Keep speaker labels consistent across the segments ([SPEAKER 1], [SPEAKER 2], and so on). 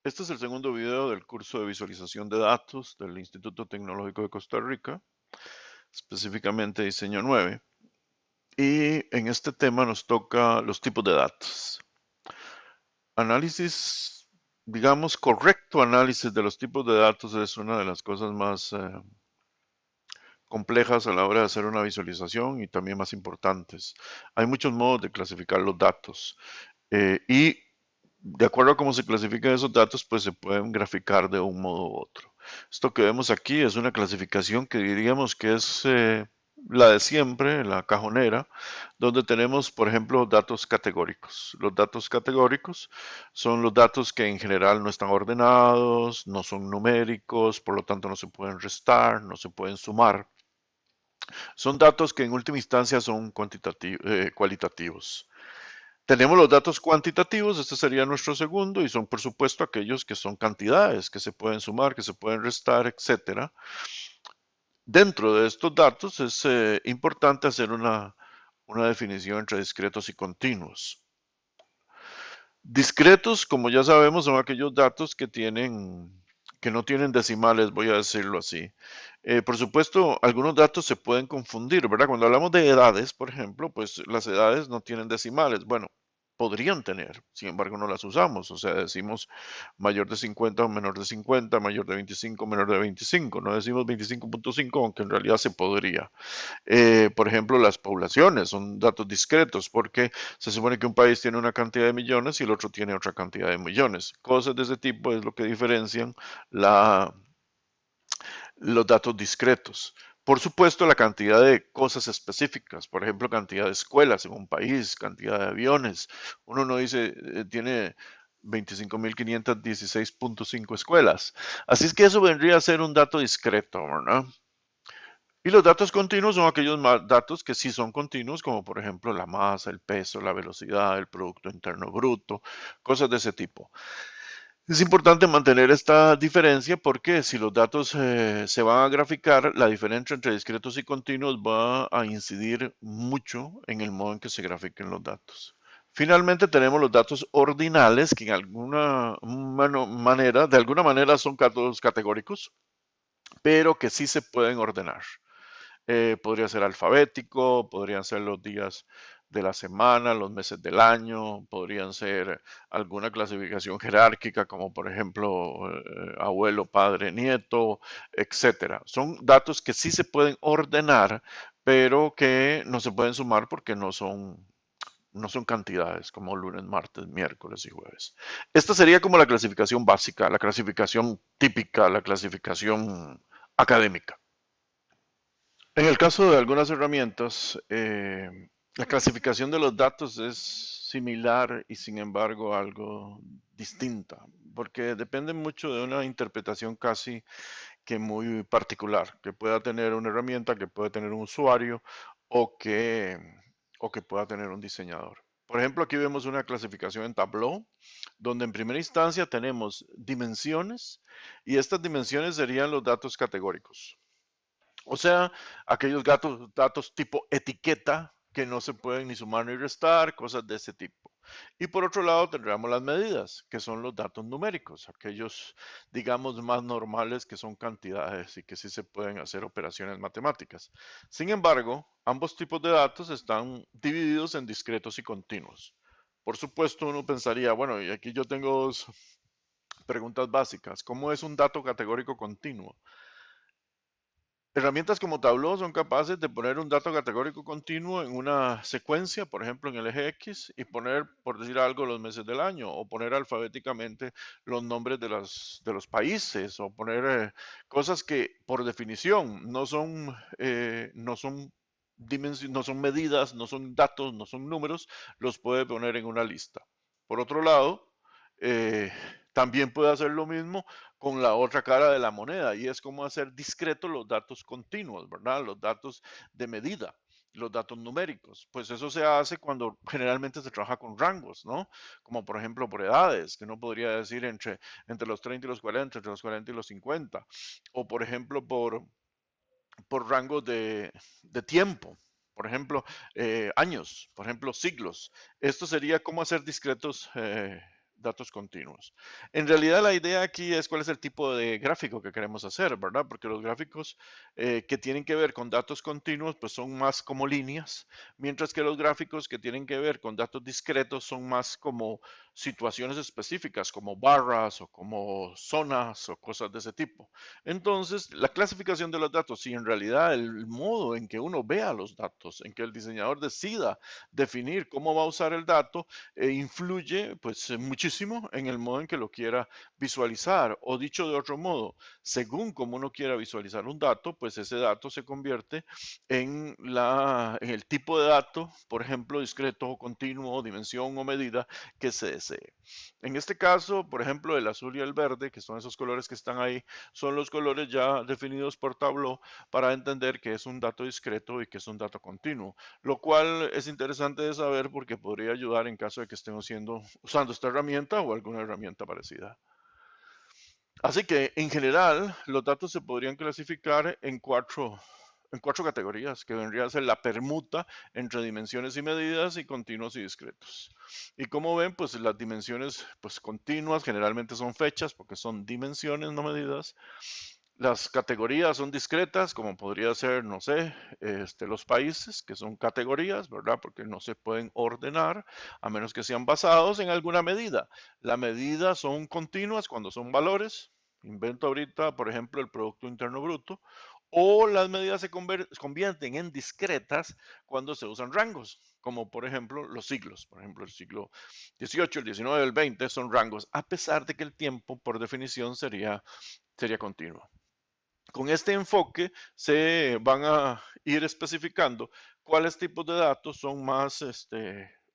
[SPEAKER 1] Este es el segundo video del curso de visualización de datos del Instituto Tecnológico de Costa Rica, específicamente diseño 9. Y en este tema nos toca los tipos de datos. Análisis, digamos, correcto análisis de los tipos de datos es una de las cosas más complejas a la hora de hacer una visualización y también más importantes. Hay muchos modos de clasificar los datos y de acuerdo a cómo se clasifican esos datos, pues se pueden graficar de un modo u otro. Esto que vemos aquí es una clasificación que diríamos que es la de siempre, la cajonera, donde tenemos, por ejemplo, datos categóricos. Los datos categóricos son los datos que en general no están ordenados, no son numéricos, por lo tanto no se pueden restar, no se pueden sumar. Son datos que en última instancia son cualitativos. Tenemos los datos cuantitativos, este sería nuestro segundo, y son por supuesto aquellos que son cantidades, que se pueden sumar, que se pueden restar, etcétera. Dentro de estos datos es importante hacer una definición entre discretos y continuos. Discretos, como ya sabemos, son aquellos datos que no tienen decimales, voy a decirlo así. Por supuesto, algunos datos se pueden confundir, ¿verdad? Cuando hablamos de edades, por ejemplo, pues las edades no tienen decimales. Bueno, podrían tener, sin embargo, no las usamos. O sea, decimos mayor de 50 o menor de 50, mayor de 25 o menor de 25. No decimos 25.5, aunque en realidad se podría. Por ejemplo, las poblaciones son datos discretos porque se supone que un país tiene una cantidad de millones y el otro tiene otra cantidad de millones. Cosas de ese tipo es lo que diferencian la, los datos discretos. Por supuesto, la cantidad de cosas específicas, por ejemplo, cantidad de escuelas en un país, cantidad de aviones. Uno no dice, tiene 25.516.5 escuelas. Así es que eso vendría a ser un dato discreto, ¿verdad? Y los datos continuos son aquellos datos que sí son continuos, como por ejemplo la masa, el peso, la velocidad, el Producto Interno Bruto, cosas de ese tipo. Es importante mantener esta diferencia porque si los datos se van a graficar, la diferencia entre discretos y continuos va a incidir mucho en el modo en que se grafiquen los datos. Finalmente tenemos los datos ordinales que en alguna manera, de alguna manera son datos categóricos, pero que sí se pueden ordenar. Podría ser alfabético, podrían ser los días de la semana, los meses del año, podrían ser alguna clasificación jerárquica, como por ejemplo abuelo, padre, nieto, etcétera. Son datos que sí se pueden ordenar, pero que no se pueden sumar porque no son cantidades como lunes, martes, miércoles y jueves. Esta sería como la clasificación básica, la clasificación típica, la clasificación académica. En el caso de algunas herramientas, la clasificación de los datos es similar y sin embargo algo distinta, porque depende mucho de una interpretación casi que muy particular, que pueda tener una herramienta, que pueda tener un usuario o que, o que pueda tener un diseñador. Por ejemplo, aquí vemos una clasificación en Tableau, donde en primera instancia tenemos dimensiones y estas dimensiones serían los datos categóricos. O sea, aquellos datos tipo etiqueta que no se pueden ni sumar ni restar, cosas de ese tipo. Y por otro lado tendríamos las medidas, que son los datos numéricos, aquellos, digamos, más normales que son cantidades y que sí se pueden hacer operaciones matemáticas. Sin embargo, ambos tipos de datos están divididos en discretos y continuos. Por supuesto, uno pensaría, bueno, y aquí yo tengo dos preguntas básicas. ¿Cómo es un dato categórico continuo? Herramientas como Tableau son capaces de poner un dato categórico continuo en una secuencia, por ejemplo en el eje X, y poner, por decir algo, los meses del año, o poner alfabéticamente los nombres de los países, o poner cosas que por definición no son medidas, no son datos, no son números, los puede poner en una lista. Por otro lado, eh, también puede hacer lo mismo con la otra cara de la moneda y es como hacer discretos los datos continuos, ¿verdad? Los datos de medida, los datos numéricos. Pues eso se hace cuando generalmente se trabaja con rangos, ¿no? Como por ejemplo por edades, que no podría decir entre los 30 y los 40, entre los 40 y los 50. O por ejemplo por rangos de tiempo. Por ejemplo, años, por ejemplo, siglos. Esto sería como hacer discretos datos continuos. En realidad la idea aquí es cuál es el tipo de gráfico que queremos hacer, ¿verdad? Porque los gráficos que tienen que ver con datos continuos pues son más como líneas, mientras que los gráficos que tienen que ver con datos discretos son más como situaciones específicas, como barras o como zonas o cosas de ese tipo. Entonces, la clasificación de los datos y en realidad el modo en que uno vea los datos, en que el diseñador decida definir cómo va a usar el dato, influye pues muchísimo en el modo en que lo quiera visualizar. O dicho de otro modo, según como uno quiera visualizar un dato, pues ese dato se convierte en el tipo de dato, por ejemplo, discreto o continuo, dimensión o medida que se desee. En este caso, por ejemplo, el azul y el verde, que son esos colores que están ahí, son los colores ya definidos por Tableau para entender que es un dato discreto y que es un dato continuo, lo cual es interesante de saber porque podría ayudar en caso de que estemos usando esta herramienta o alguna herramienta parecida. Así que en general los datos se podrían clasificar en cuatro categorías, que vendría a ser la permuta entre dimensiones y medidas y continuos y discretos. Y como ven, pues las dimensiones pues continuas generalmente son fechas porque son dimensiones, no medidas. Las categorías son discretas, como podría ser, no sé, los países, que son categorías, ¿verdad? Porque no se pueden ordenar a menos que sean basados en alguna medida. Las medidas son continuas cuando son valores. Invento ahorita, por ejemplo, el Producto Interno Bruto. O las medidas se convierten en discretas cuando se usan rangos, como por ejemplo los siglos. Por ejemplo, el siglo XVIII, el XIX, el XX son rangos, a pesar de que el tiempo, por definición, sería continuo. Con este enfoque se van a ir especificando cuáles tipos de datos son más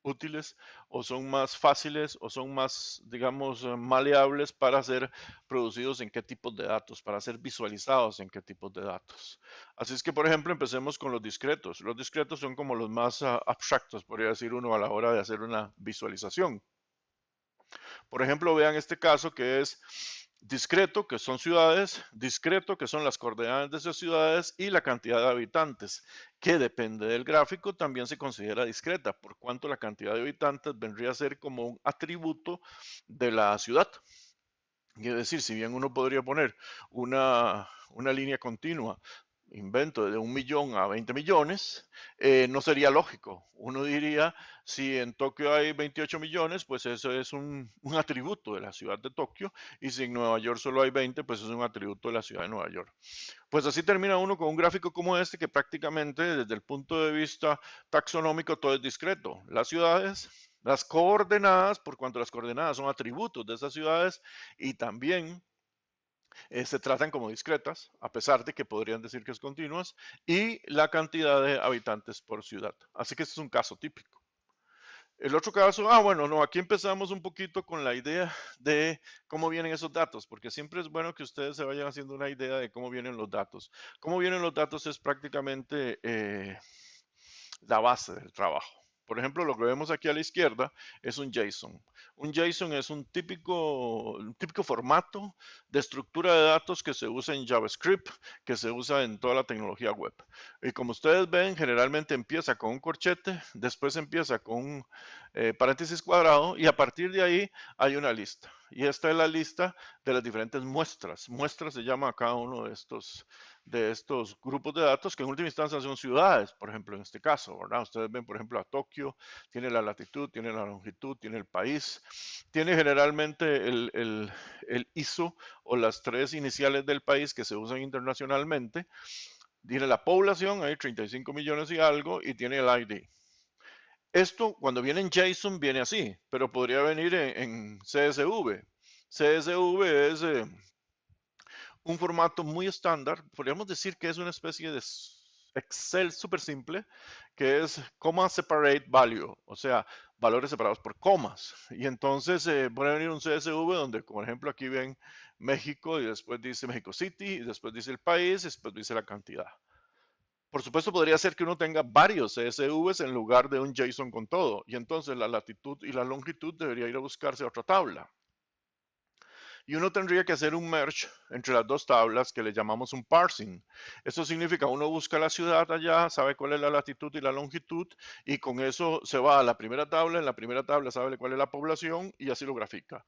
[SPEAKER 1] útiles o son más fáciles o son más, digamos, maleables para ser producidos en qué tipos de datos, para ser visualizados en qué tipos de datos. Así es que, por ejemplo, empecemos con los discretos. Los discretos son como los más abstractos, podría decir uno, a la hora de hacer una visualización. Por ejemplo, vean este caso que es discreto, que son ciudades, discreto, que son las coordenadas de esas ciudades, y la cantidad de habitantes, que depende del gráfico, también se considera discreta, por cuanto la cantidad de habitantes vendría a ser como un atributo de la ciudad. Es decir, si bien uno podría poner una línea continua, invento de 1 millón a 20 millones, no sería lógico. Uno diría, si en Tokio hay 28 millones, pues eso es un atributo de la ciudad de Tokio, y si en Nueva York solo hay 20, pues es un atributo de la ciudad de Nueva York. Pues así termina uno con un gráfico como este, que prácticamente desde el punto de vista taxonómico todo es discreto. Las ciudades, las coordenadas, por cuanto las coordenadas son atributos de esas ciudades, y también se tratan como discretas, a pesar de que podrían decir que es continuas, y la cantidad de habitantes por ciudad. Así que este es un caso típico. El otro caso, bueno, no, aquí empezamos un poquito con la idea de cómo vienen esos datos, porque siempre es bueno que ustedes se vayan haciendo una idea de cómo vienen los datos. Cómo vienen los datos es prácticamente la base del trabajo. Por ejemplo, lo que vemos aquí a la izquierda es un JSON. Un JSON es un típico formato de estructura de datos que se usa en JavaScript, que se usa en toda la tecnología web. Y como ustedes ven, generalmente empieza con un corchete, después empieza con un paréntesis cuadrado, y a partir de ahí hay una lista. Y esta es la lista de las diferentes muestras. Muestras se llama a cada uno de estos grupos de datos, que en última instancia son ciudades, por ejemplo, en este caso, ¿verdad? Ustedes ven, por ejemplo, a Tokio, tiene la latitud, tiene la longitud, tiene el país, tiene generalmente el ISO o las tres iniciales del país que se usan internacionalmente, tiene la población, hay 35 millones y algo, y tiene el ID. Esto, cuando viene en JSON, viene así, pero podría venir en CSV. CSV es un formato muy estándar. Podríamos decir que es una especie de Excel súper simple, que es comma separate value, o sea, valores separados por comas. Y entonces puede venir un CSV donde, por ejemplo, aquí ven México y después dice México City, y después dice el país, y después dice la cantidad. Por supuesto, podría ser que uno tenga varios CSVs en lugar de un JSON con todo, y entonces la latitud y la longitud debería ir a buscarse a otra tabla. y uno tendría que hacer un merge entre las dos tablas que le llamamos un parsing. Eso significa uno busca la ciudad allá, sabe cuál es la latitud y la longitud y con eso se va a la primera tabla, en la primera tabla sabe cuál es la población y así lo grafica.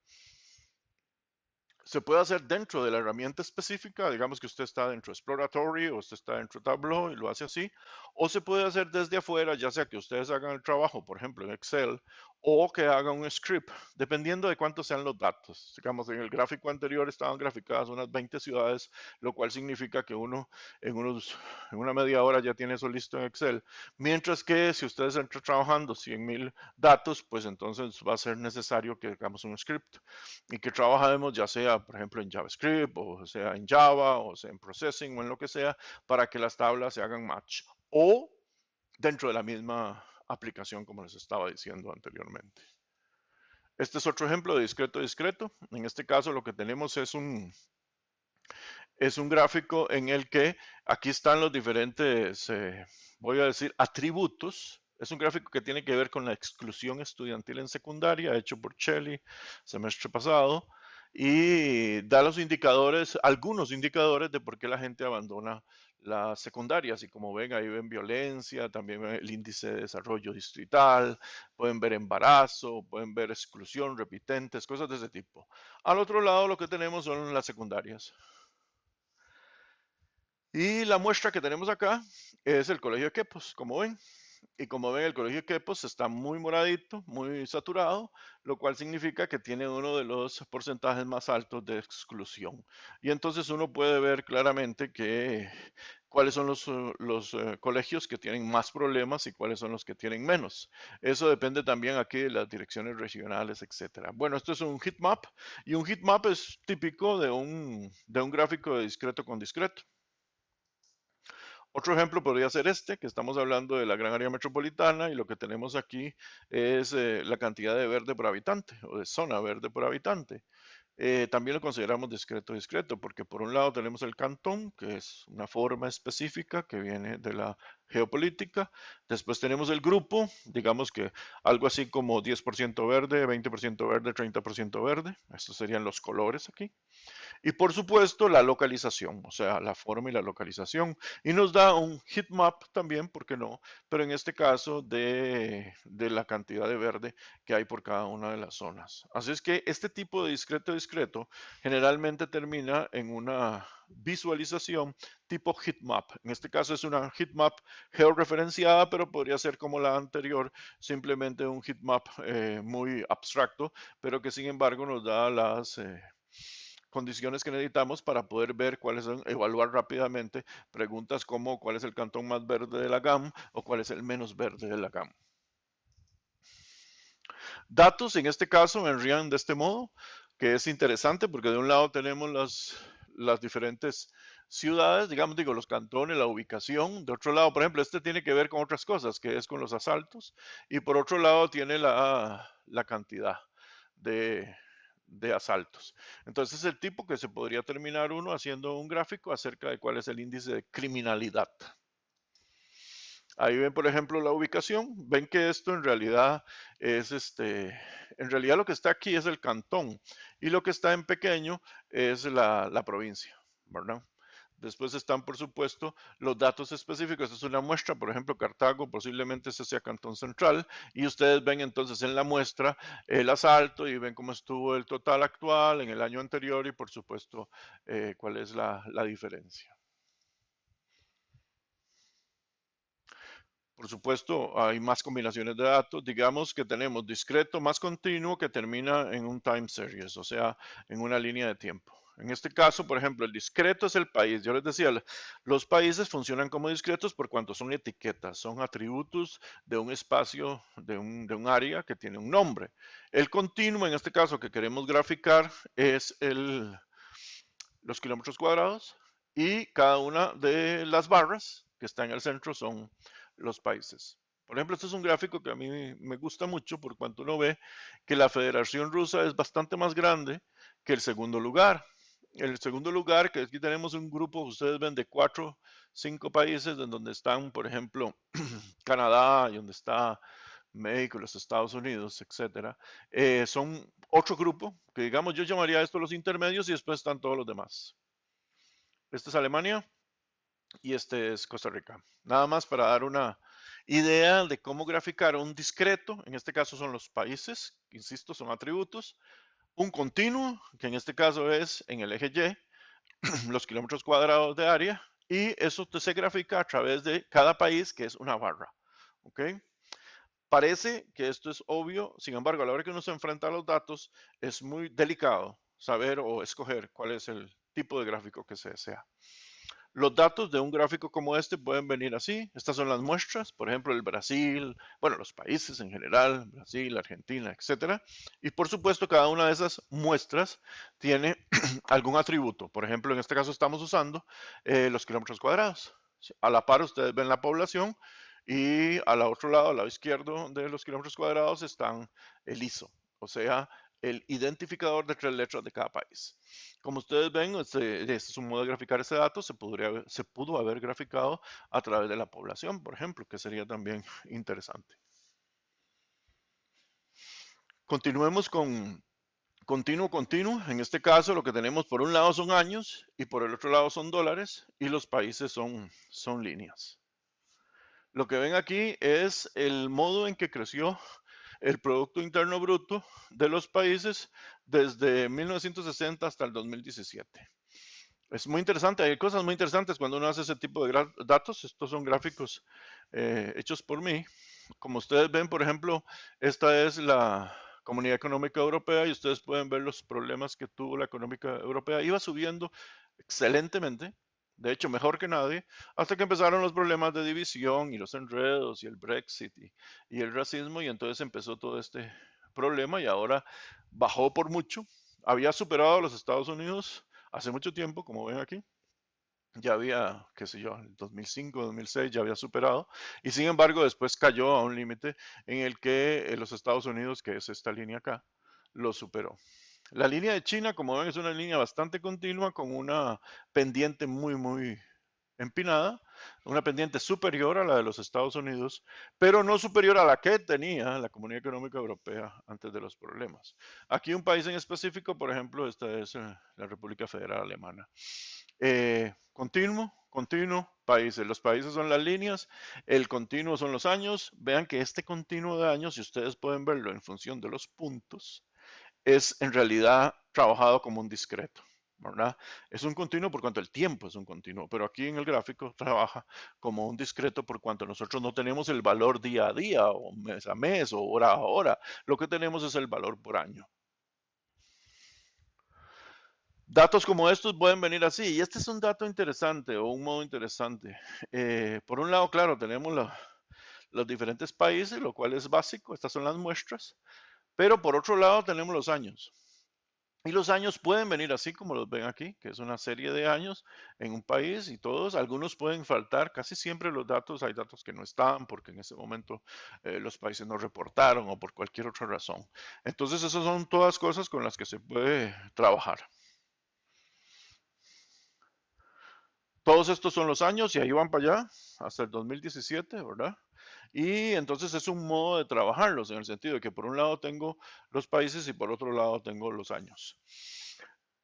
[SPEAKER 1] Se puede hacer dentro de la herramienta específica, digamos que usted está dentro de Exploratory o usted está dentro de Tableau y lo hace así, o se puede hacer desde afuera, ya sea que ustedes hagan el trabajo, por ejemplo, en Excel, o que hagan un script, dependiendo de cuántos sean los datos. Digamos, en el gráfico anterior estaban graficadas unas 20 ciudades, lo cual significa que uno en una media hora ya tiene eso listo en Excel, mientras que si ustedes entran trabajando 100,000 datos, pues entonces va a ser necesario que hagamos un script y que trabajemos ya sea, por ejemplo, en JavaScript, o sea en Java, o sea en Processing, o en lo que sea, para que las tablas se hagan match. O dentro de la misma aplicación, como les estaba diciendo anteriormente. Este es otro ejemplo de discreto discreto. En este caso lo que tenemos es un gráfico en el que aquí están los diferentes, voy a decir, atributos. Es un gráfico que tiene que ver con la exclusión estudiantil en secundaria, hecho por Shelley semestre pasado, y da los indicadores, algunos indicadores de por qué la gente abandona las secundarias. Y como ven, ahí ven violencia, también ven el índice de desarrollo distrital, pueden ver embarazo, pueden ver exclusión, repitentes, cosas de ese tipo. Al otro lado lo que tenemos son las secundarias. Y la muestra que tenemos acá es el colegio de Quepos, como ven. Y como ven, el colegio de Quepos está muy moradito, muy saturado, lo cual significa que tiene uno de los porcentajes más altos de exclusión. Y entonces uno puede ver claramente cuáles son los colegios que tienen más problemas y cuáles son los que tienen menos. Eso depende también aquí de las direcciones regionales, etcétera. Bueno, esto es un heatmap y un heatmap es típico de un gráfico de discreto con discreto. Otro ejemplo podría ser este, que estamos hablando de la gran área metropolitana y lo que tenemos aquí es la cantidad de verde por habitante o de zona verde por habitante. También lo consideramos discreto discreto, porque por un lado tenemos el cantón, que es una forma específica que viene de la geopolítica. Después tenemos el grupo, digamos que algo así como 10% verde, 20% verde, 30% verde. Estos serían los colores aquí. Y por supuesto la localización, o sea, la forma y la localización. Y nos da un heatmap también, ¿por qué no? Pero en este caso de la cantidad de verde que hay por cada una de las zonas. Así es que este tipo de discreto discreto generalmente termina en una visualización tipo heatmap. En este caso es una heatmap georreferenciada, pero podría ser como la anterior, simplemente un heatmap muy abstracto, pero que sin embargo nos da las condiciones que necesitamos para poder ver cuáles son, evaluar rápidamente preguntas como cuál es el cantón más verde de la GAM o cuál es el menos verde de la GAM. Datos, en este caso, me enrían de este modo, que es interesante porque de un lado tenemos las diferentes ciudades, digamos, digo, los cantones, la ubicación. De otro lado, por ejemplo, este tiene que ver con otras cosas, que es con los asaltos. Y por otro lado tiene la cantidad de, de asaltos. Entonces es el tipo que se podría terminar uno haciendo un gráfico acerca de cuál es el índice de criminalidad. Ahí ven, por ejemplo, la ubicación. Ven que esto en realidad es en realidad lo que está aquí es el cantón y lo que está en pequeño es la provincia, ¿verdad? Después están, por supuesto, los datos específicos. Esta es una muestra, por ejemplo, Cartago, posiblemente ese sea Cantón Central, y ustedes ven entonces en la muestra el asalto y ven cómo estuvo el total actual en el año anterior y, por supuesto, cuál es la diferencia. Por supuesto, hay más combinaciones de datos. Digamos que tenemos discreto más continuo que termina en un time series, o sea, en una línea de tiempo. En este caso, por ejemplo, el discreto es el país. Yo les decía, los países funcionan como discretos por cuanto son etiquetas, son atributos de un espacio, de un área que tiene un nombre. El continuo, en este caso, que queremos graficar, es los kilómetros cuadrados y cada una de las barras que está en el centro son los países. Por ejemplo, este es un gráfico que a mí me gusta mucho por cuanto uno ve que la Federación Rusa es bastante más grande que el segundo lugar. El segundo lugar, que aquí tenemos un grupo, ustedes ven, de 4, 5 países, en donde están, por ejemplo, Canadá y donde está México, los Estados Unidos, etcétera, son otro grupo, que digamos yo llamaría a esto los intermedios y después están todos los demás. Este es Alemania y este es Costa Rica. Nada más para dar una idea de cómo graficar un discreto, en este caso son los países, insisto, son atributos, un continuo, que en este caso es en el eje Y, los kilómetros cuadrados de área, y eso se grafica a través de cada país, que es una barra. ¿Ok? Parece que esto es obvio, sin embargo, a la hora que uno se enfrenta a los datos, es muy delicado saber o escoger cuál es el tipo de gráfico que se desea. Los datos de un gráfico como este pueden venir así. Estas son las muestras, por ejemplo, el Brasil, bueno, los países en general, Brasil, Argentina, etcétera. Y por supuesto, cada una de esas muestras tiene algún atributo. Por ejemplo, en este caso estamos usando los kilómetros cuadrados. A la par ustedes ven la población y al otro lado, al lado izquierdo de los kilómetros cuadrados, están el ISO, o sea, el identificador de 3 letras de cada país. Como ustedes ven, este es un modo de graficar ese dato, se pudo haber graficado a través de la población, por ejemplo, que sería también interesante. Continuemos con continuo. En este caso, lo que tenemos por un lado son años y por el otro lado son dólares y los países son líneas. Lo que ven aquí es el modo en que creció el Producto Interno Bruto de los países desde 1960 hasta el 2017. Es muy interesante, hay cosas muy interesantes cuando uno hace ese tipo de datos. Estos son gráficos hechos por mí. Como ustedes ven, por ejemplo, esta es la Comunidad Económica Europea y ustedes pueden ver los problemas que tuvo la económica europea. Iba subiendo excelentemente, de hecho mejor que nadie, hasta que empezaron los problemas de división y los enredos y el Brexit y el racismo, y entonces empezó todo este problema y ahora bajó por mucho. Había superado a los Estados Unidos hace mucho tiempo, como ven aquí. Ya había, qué sé yo, en 2005, 2006 ya había superado, y sin embargo después cayó a un límite en el que los Estados Unidos, que es esta línea acá, lo superó. La línea de China, como ven, es una línea bastante continua con una pendiente muy empinada, una pendiente superior a la de los Estados Unidos, pero no superior a la que tenía la Comunidad Económica Europea antes de los problemas. Aquí un país en específico, por ejemplo, esta es la República Federal Alemana. Continuo, países. Los países son las líneas, el continuo son los años. Vean que este continuo de años, si ustedes pueden verlo en función de los puntos, es en realidad trabajado como un discreto, ¿verdad? Es un continuo por cuanto el tiempo es un continuo, pero aquí en el gráfico trabaja como un discreto por cuanto nosotros no tenemos el valor día a día o mes a mes o hora a hora, lo que tenemos es el valor por año. Datos como estos pueden venir así, y este es un dato interesante o un modo interesante. Por un lado, claro, tenemos los diferentes países, lo cual es básico, estas son las muestras, pero por otro lado tenemos los años. Y los años pueden venir así como los ven aquí, que es una serie de años en un país y todos, algunos pueden faltar, casi siempre los datos, hay datos que no están porque en ese momento los países no reportaron o por cualquier otra razón. Entonces esas son todas cosas con las que se puede trabajar. Todos estos son los años y ahí van para allá, hasta el 2017, ¿verdad? Y entonces es un modo de trabajarlos, en el sentido de que por un lado tengo los países y por otro lado tengo los años.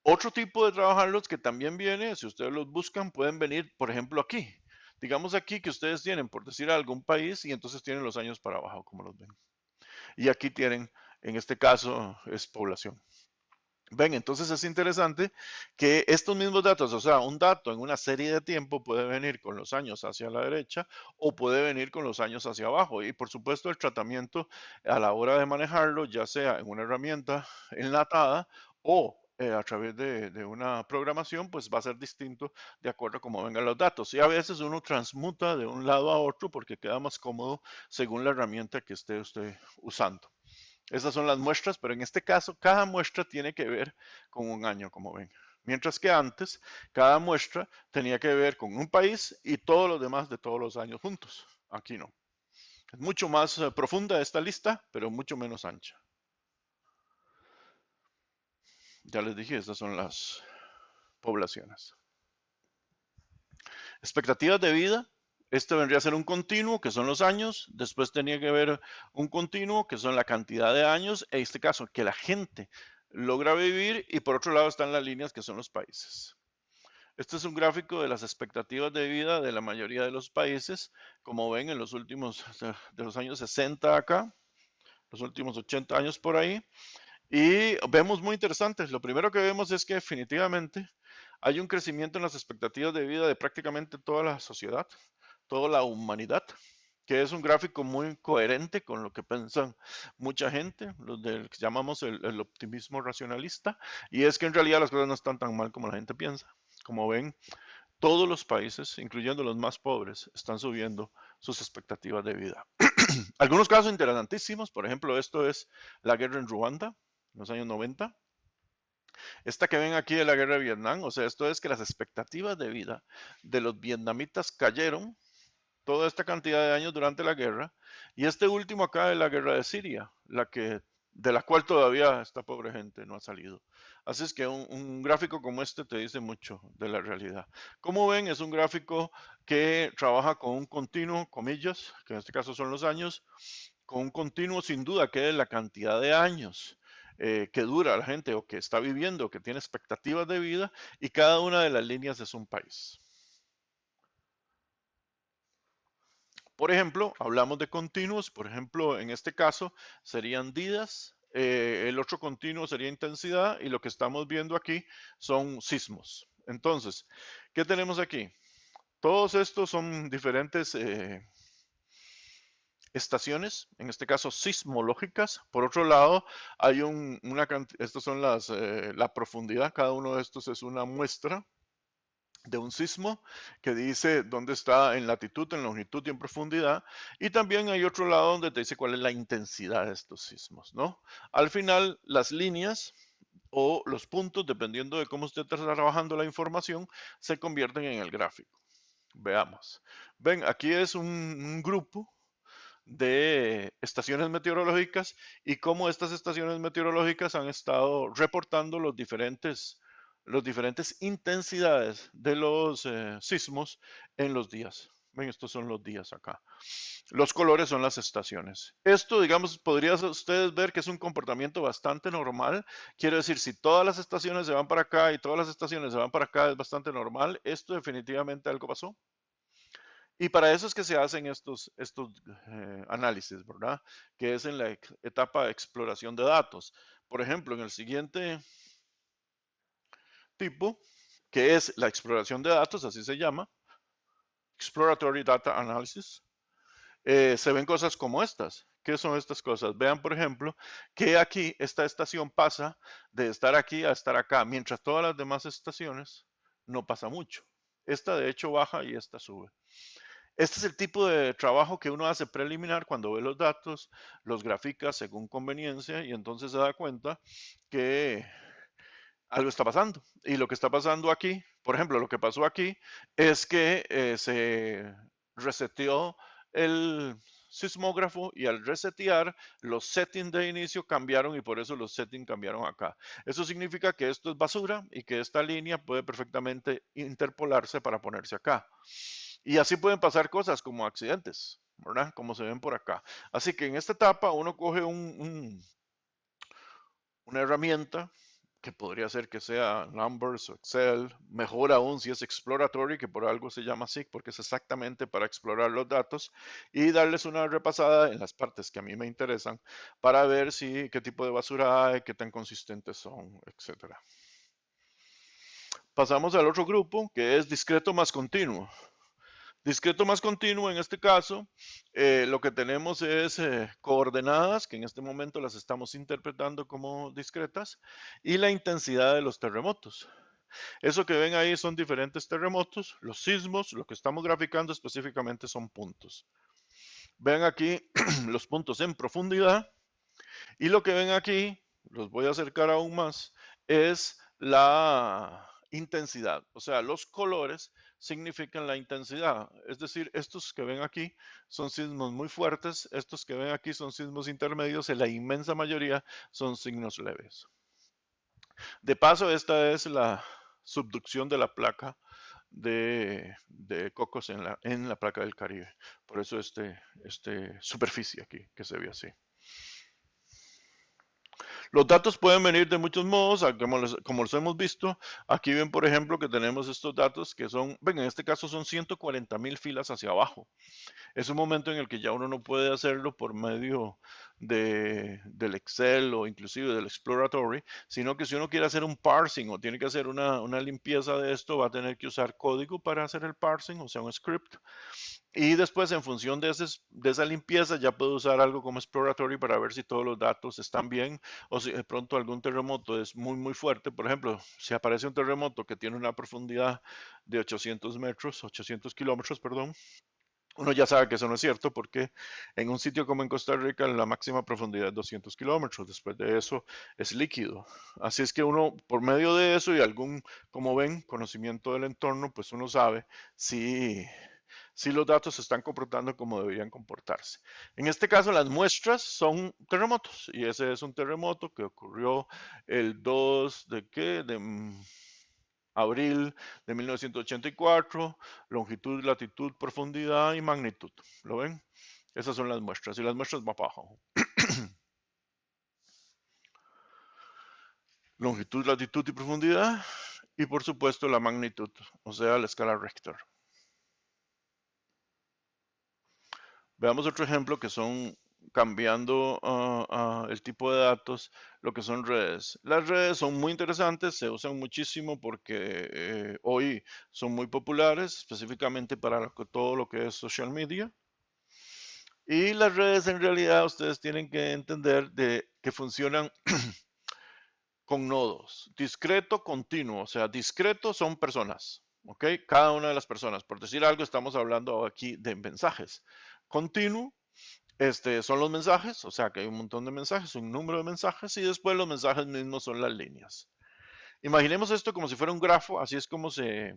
[SPEAKER 1] Otro tipo de trabajarlos que también viene, si ustedes los buscan, pueden venir, por ejemplo, aquí. Digamos aquí que ustedes tienen, por decir algún país, y entonces tienen los años para abajo, como los ven. Y aquí tienen, en este caso, es población. Ven, entonces es interesante que estos mismos datos, o sea, un dato en una serie de tiempo puede venir con los años hacia la derecha o puede venir con los años hacia abajo. Y por supuesto el tratamiento a la hora de manejarlo, ya sea en una herramienta enlatada o a través de una programación, pues va a ser distinto de acuerdo a cómo vengan los datos. Y a veces uno transmuta de un lado a otro porque queda más cómodo según la herramienta que esté usted usando. Esas son las muestras, pero en este caso cada muestra tiene que ver con un año, como ven. Mientras que antes, cada muestra tenía que ver con un país y todos los demás de todos los años juntos. Aquí no. Es mucho más profunda esta lista, pero mucho menos ancha. Ya les dije, estas son las poblaciones. Expectativas de vida. Este vendría a ser un continuo, que son los años. Después tenía que haber un continuo, que son la cantidad de años. En este caso, que la gente logra vivir. Y por otro lado están las líneas, que son los países. Este es un gráfico de las expectativas de vida de la mayoría de los países. Como ven, en los últimos, de los años 60 acá, los últimos 80 años por ahí. Y vemos muy interesantes. Lo primero que vemos es que definitivamente hay un crecimiento en las expectativas de vida de prácticamente toda la sociedad, toda la humanidad, que es un gráfico muy coherente con lo que piensan mucha gente, los del que llamamos el optimismo racionalista, y es que en realidad las cosas no están tan mal como la gente piensa. Como ven, todos los países, incluyendo los más pobres, están subiendo sus expectativas de vida. Algunos casos interesantísimos, por ejemplo, esto es la guerra en Ruanda, en los años 90. Esta que ven aquí de la guerra de Vietnam, o sea, esto es que las expectativas de vida de los vietnamitas cayeron toda esta cantidad de años durante la guerra, y este último acá es la guerra de Siria, de la cual todavía esta pobre gente no ha salido. Así es que un gráfico como este te dice mucho de la realidad. Como ven, es un gráfico que trabaja con un continuo, comillas, que en este caso son los años, con un continuo sin duda que es la cantidad de años que dura la gente o que está viviendo, que tiene expectativas de vida, y cada una de las líneas es un país. Por ejemplo, hablamos de continuos, por ejemplo, en este caso serían días, el otro continuo sería intensidad, y lo que estamos viendo aquí son sismos. Entonces, ¿qué tenemos aquí? Todos estos son diferentes estaciones, en este caso sismológicas. Por otro lado, hay estas son la profundidad, cada uno de estos es una muestra de un sismo que dice dónde está en latitud, en longitud y en profundidad, y también hay otro lado donde te dice cuál es la intensidad de estos sismos, ¿no? Al final, las líneas o los puntos, dependiendo de cómo usted está trabajando la información, se convierten en el gráfico. Veamos. Ven, aquí es un grupo de estaciones meteorológicas y cómo estas estaciones meteorológicas han estado reportando los diferentes intensidades de los sismos en los días. Ven, estos son los días acá. Los colores son las estaciones. Esto, digamos, podrían ustedes ver que es un comportamiento bastante normal. Quiero decir, si todas las estaciones se van para acá y todas las estaciones se van para acá, es bastante normal. Esto definitivamente algo pasó. Y para eso es que se hacen estos análisis, ¿verdad? Que es en la etapa de exploración de datos. Por ejemplo, en el siguiente tipo, que es la exploración de datos, así se llama, Exploratory Data Analysis, se ven cosas como estas. ¿Qué son estas cosas? Vean, por ejemplo, que aquí esta estación pasa de estar aquí a estar acá, mientras todas las demás estaciones no pasa mucho. Esta de hecho baja y esta sube. Este es el tipo de trabajo que uno hace preliminar cuando ve los datos, los grafica según conveniencia, y entonces se da cuenta que algo está pasando. Y lo que está pasando aquí, por ejemplo, lo que pasó aquí es que se reseteó el sismógrafo, y al resetear los settings de inicio cambiaron, y por eso los settings cambiaron acá. Eso significa que esto es basura y que esta línea puede perfectamente interpolarse para ponerse acá. Y así pueden pasar cosas como accidentes, ¿verdad? Como se ven por acá. Así que en esta etapa uno coge una herramienta que podría ser que sea Numbers o Excel, mejor aún si es exploratory, que por algo se llama así, porque es exactamente para explorar los datos y darles una repasada en las partes que a mí me interesan para ver qué tipo de basura hay, qué tan consistentes son, etcétera. Pasamos al otro grupo, que es discreto más continuo. Discreto más continuo, en este caso, lo que tenemos es coordenadas, que en este momento las estamos interpretando como discretas, y la intensidad de los terremotos. Eso que ven ahí son diferentes terremotos. Los sismos, lo que estamos graficando específicamente son puntos. Ven aquí los puntos en profundidad, y lo que ven aquí, los voy a acercar aún más, es la intensidad. O sea, los colores significan la intensidad. Es decir, estos que ven aquí son sismos muy fuertes, estos que ven aquí son sismos intermedios, y la inmensa mayoría son signos leves. De paso, esta es la subducción de la placa de cocos en la placa del Caribe. Por eso este superficie aquí que se ve así. Los datos pueden venir de muchos modos, como los hemos visto. Aquí ven, por ejemplo, que tenemos estos datos que son, ven, en este caso son 140.000 filas hacia abajo. Es un momento en el que ya uno no puede hacerlo por medio del Excel o inclusive del Exploratory, sino que si uno quiere hacer un parsing o tiene que hacer una limpieza de esto, va a tener que usar código para hacer el parsing, o sea, un script. Y después, en función de esa limpieza, ya puedo usar algo como Exploratory para ver si todos los datos están bien o si de pronto algún terremoto es muy, muy fuerte. Por ejemplo, si aparece un terremoto que tiene una profundidad de 800 metros, 800 kilómetros, perdón, uno ya sabe que eso no es cierto porque en un sitio como en Costa Rica la máxima profundidad es 200 kilómetros. Después de eso es líquido. Así es que uno, por medio de eso y algún, como ven, conocimiento del entorno, pues uno sabe si los datos se están comportando como deberían comportarse. En este caso, las muestras son terremotos, y ese es un terremoto que ocurrió el 2 de qué? Abril de 1984, longitud, latitud, profundidad y magnitud. ¿Lo ven? Esas son las muestras, y las muestras van para abajo. Longitud, latitud y profundidad, y por supuesto la magnitud, o sea, la escala Richter. Veamos otro ejemplo que son cambiando el tipo de datos, lo que son redes. Las redes son muy interesantes, se usan muchísimo porque hoy son muy populares, específicamente para todo lo que es social media. Y las redes en realidad ustedes tienen que entender de que funcionan con nodos. Discreto, continuo. O sea, discreto son personas. ¿Ok? Cada una de las personas. Por decir algo, estamos hablando aquí de mensajes. Continuo son los mensajes, o sea que hay un montón de mensajes, un número de mensajes, y después los mensajes mismos son las líneas. Imaginemos esto como si fuera un grafo, así es como se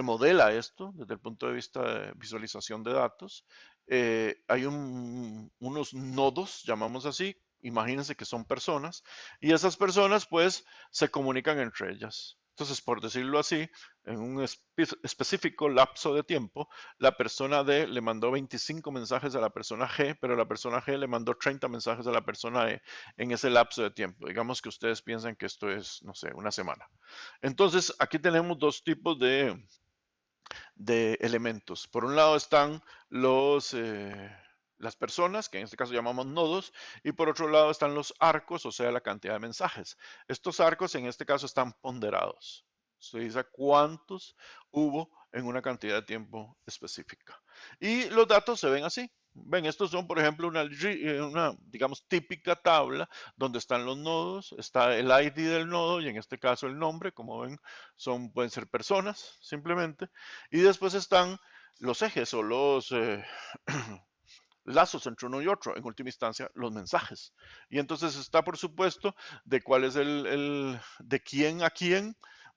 [SPEAKER 1] modela esto desde el punto de vista de visualización de datos. Hay unos nodos, llamamos así, imagínense que son personas, y esas personas pues se comunican entre ellas. Entonces, por decirlo así, en un específico lapso de tiempo, la persona D le mandó 25 mensajes a la persona G, pero la persona G le mandó 30 mensajes a la persona E en ese lapso de tiempo. Digamos que ustedes piensan que esto es, no sé, una semana. Entonces, aquí tenemos dos tipos de elementos. Por un lado están las personas, que en este caso llamamos nodos, y por otro lado están los arcos, o sea, la cantidad de mensajes. Estos arcos en este caso están ponderados. Se dice cuántos hubo en una cantidad de tiempo específica. Y los datos se ven así. Ven, estos son, por ejemplo, una, digamos, típica tabla donde están los nodos, está el ID del nodo y en este caso el nombre, como ven, pueden ser personas simplemente, y después están los ejes o los lazos entre uno y otro, en última instancia, los mensajes. Y entonces está, por supuesto, de cuál es de quién a quién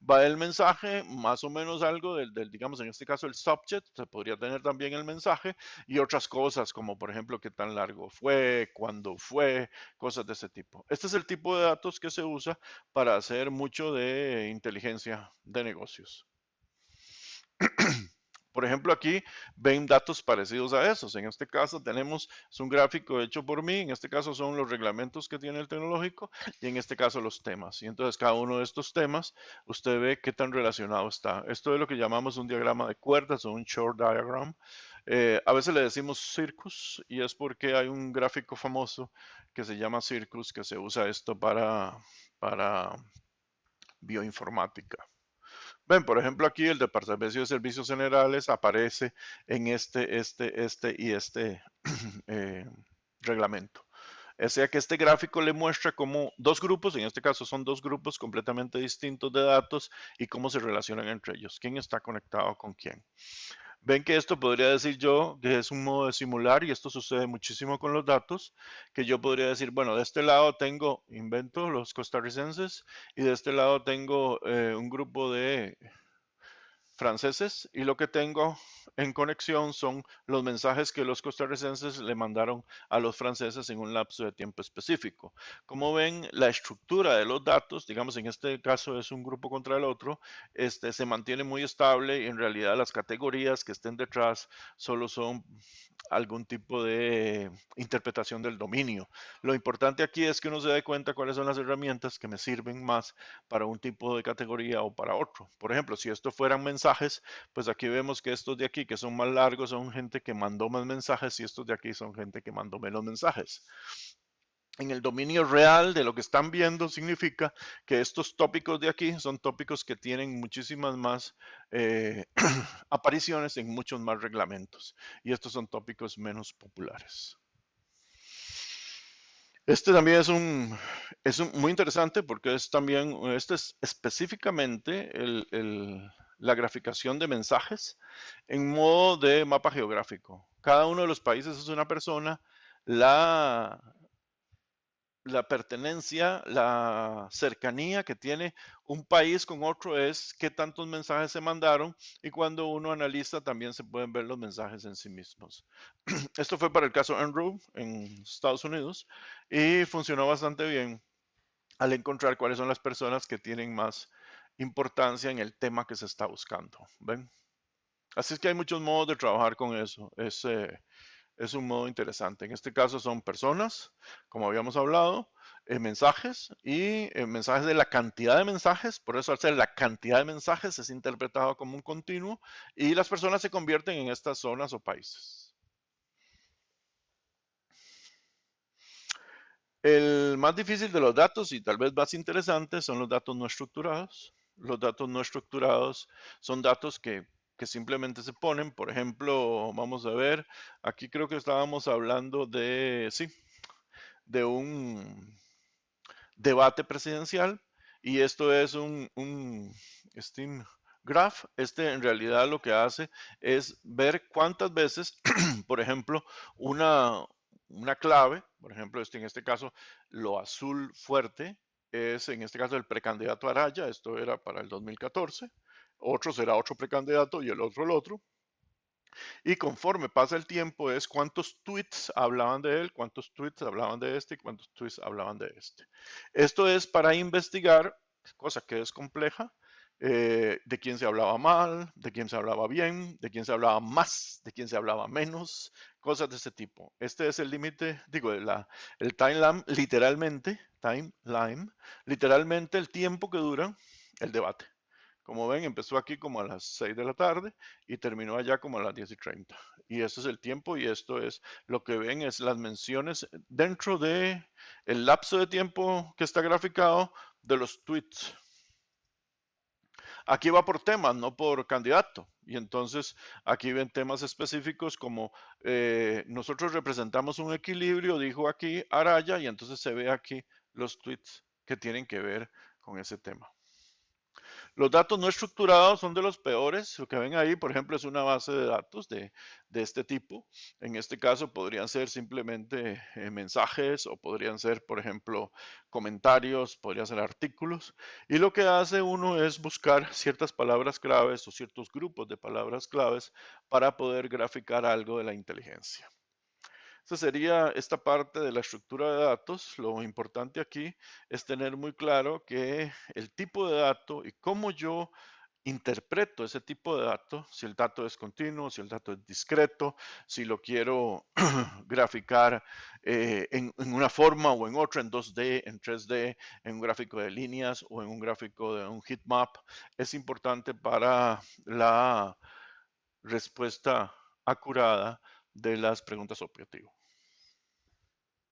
[SPEAKER 1] va el mensaje, más o menos algo digamos, en este caso el subject, se podría tener también el mensaje y otras cosas, como por ejemplo, qué tan largo fue, cuándo fue, cosas de ese tipo. Este es el tipo de datos que se usa para hacer mucho de inteligencia de negocios. Por ejemplo, aquí ven datos parecidos a esos. En este caso tenemos, es un gráfico hecho por mí, en este caso son los reglamentos que tiene el tecnológico y en este caso los temas. Y entonces cada uno de estos temas, usted ve qué tan relacionado está. Esto es lo que llamamos un diagrama de cuerdas o un short diagram. A veces le decimos circus y es porque hay un gráfico famoso que se llama Circus que se usa esto para bioinformática. Ven, por ejemplo, aquí el Departamento de Servicios Generales aparece en este y este eh, reglamento. O sea que este gráfico le muestra cómo dos grupos, en este caso son dos grupos completamente distintos de datos y cómo se relacionan entre ellos, quién está conectado con quién. Ven que esto podría decir yo que es un modo de simular y esto sucede muchísimo con los datos, que yo podría decir, bueno, de este lado tengo, invento los costarricenses y de este lado tengo un grupo franceses y lo que tengo en conexión son los mensajes que los costarricenses le mandaron a los franceses en un lapso de tiempo específico. Como ven, la estructura de los datos, digamos en este caso es un grupo contra el otro, se mantiene muy estable y en realidad las categorías que estén detrás solo son algún tipo de interpretación del dominio. Lo importante aquí es que uno se dé cuenta cuáles son las herramientas que me sirven más para un tipo de categoría o para otro. Por ejemplo, si esto fueran mensajes, pues aquí vemos que estos de aquí que son más largos son gente que mandó más mensajes y estos de aquí son gente que mandó menos mensajes. En el dominio real de lo que están viendo significa que estos tópicos de aquí son tópicos que tienen muchísimas más apariciones en muchos más reglamentos y estos son tópicos menos populares. Este también muy interesante porque es también, este es específicamente la graficación de mensajes en modo de mapa geográfico. Cada uno de los países es una persona, la, la pertenencia, la cercanía que tiene un país con otro es qué tantos mensajes se mandaron y cuando uno analiza también se pueden ver los mensajes en sí mismos. Esto fue para el caso Unruh en Estados Unidos y funcionó bastante bien al encontrar cuáles son las personas que tienen más importancia en el tema que se está buscando. ¿Ven? Así es que hay muchos modos de trabajar con eso. Es un modo interesante. En este caso son personas, como habíamos hablado, mensajes y mensajes de la cantidad de mensajes. Por eso al ser la cantidad de mensajes es interpretado como un continuo y las personas se convierten en estas zonas o países. El más difícil de los datos y tal vez más interesante son los datos no estructurados. Los datos no estructurados son datos que simplemente se ponen. Por ejemplo, vamos a ver, aquí creo que estábamos hablando de, sí, de un debate presidencial y esto es un Steam Graph. Este en realidad lo que hace es ver cuántas veces, por ejemplo, una clave, por ejemplo, en este caso, lo azul fuerte es en este caso el precandidato Araya, esto era para el 2014, otro será otro precandidato y el otro. Y conforme pasa el tiempo es cuántos tweets hablaban de él, cuántos tweets hablaban de este y cuántos tweets hablaban de este. Esto es para investigar, cosa que es compleja, de quién se hablaba mal, de quién se hablaba bien, de quién se hablaba más, de quién se hablaba menos, cosas de ese tipo. Este es el límite, digo, el timeline, literalmente el tiempo que dura el debate. Como ven, empezó aquí como a las 6 de la tarde y terminó allá como a las 10:30. Y ese es el tiempo y esto es lo que ven es las menciones dentro de el lapso de tiempo que está graficado de los tweets. Aquí va por temas, no por candidato. Y entonces aquí ven temas específicos como nosotros representamos un equilibrio, dijo aquí Araya, y entonces se ve aquí los tweets que tienen que ver con ese tema. Los datos no estructurados son de los peores. Lo que ven ahí, por ejemplo, es una base de datos de este tipo. En este caso podrían ser simplemente mensajes o podrían ser, por ejemplo, comentarios, podrían ser artículos. Y lo que hace uno es buscar ciertas palabras claves o ciertos grupos de palabras claves para poder graficar algo de la inteligencia. Esa sería esta parte de la estructura de datos. Lo importante aquí es tener muy claro que el tipo de dato y cómo yo interpreto ese tipo de dato, si el dato es continuo, si el dato es discreto, si lo quiero graficar en una forma o en otra, en 2D, en 3D, en un gráfico de líneas o en un gráfico de un heatmap, es importante para la respuesta acurada de las preguntas objetivo.